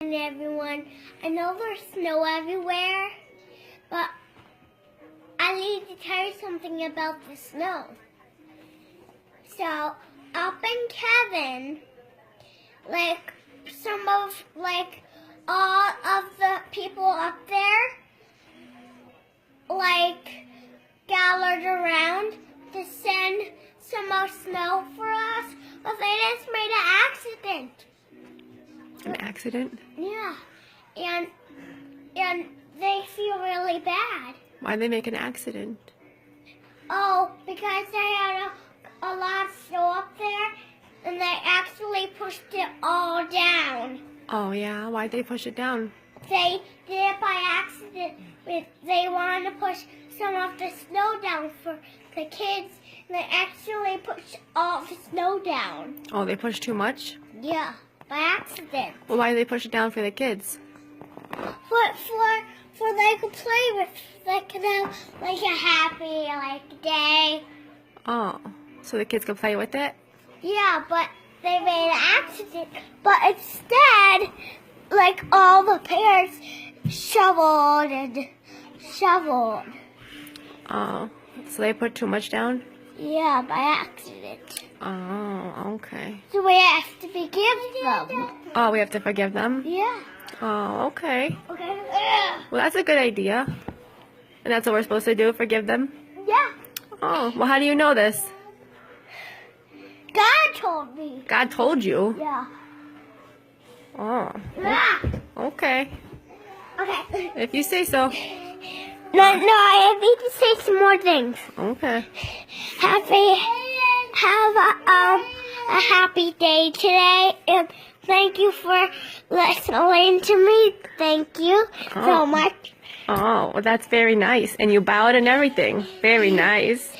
Everyone, I know there's snow everywhere, but I need to tell you something about the snow. So, up in Kevin, all of the people up there, gathered around to send some more snow for us, but they just made an accident. An accident? Yeah, and they feel really bad. Why'd they make an accident? Oh, because they had a lot of snow up there, and they actually pushed it all down. Oh yeah, why'd they push it down? They did it by accident. They wanted to push some of the snow down for the kids, and they actually pushed all the snow down. Oh, they pushed too much? Yeah. By accident. Well, why did they push it down for the kids? For they could play with, they could have a happy day. Oh, so the kids could play with it? Yeah, but they made an accident. But instead, all the parents shoveled and shoveled. Oh, so they put too much down? Yeah, by accident. Oh, okay. So we have to forgive them. Oh, we have to forgive them? Yeah. Oh, okay. Okay. Well, that's a good idea. And that's what we're supposed to do, forgive them? Yeah. Oh, well, how do you know this? God told me. God told you? Yeah. Oh, Ah. okay. Okay. If you say so. No, I need to say some more things. Okay. Have a happy day today, and thank you for listening to me. Thank you so much. Oh, well, that's very nice. And you bowed and everything. Very nice.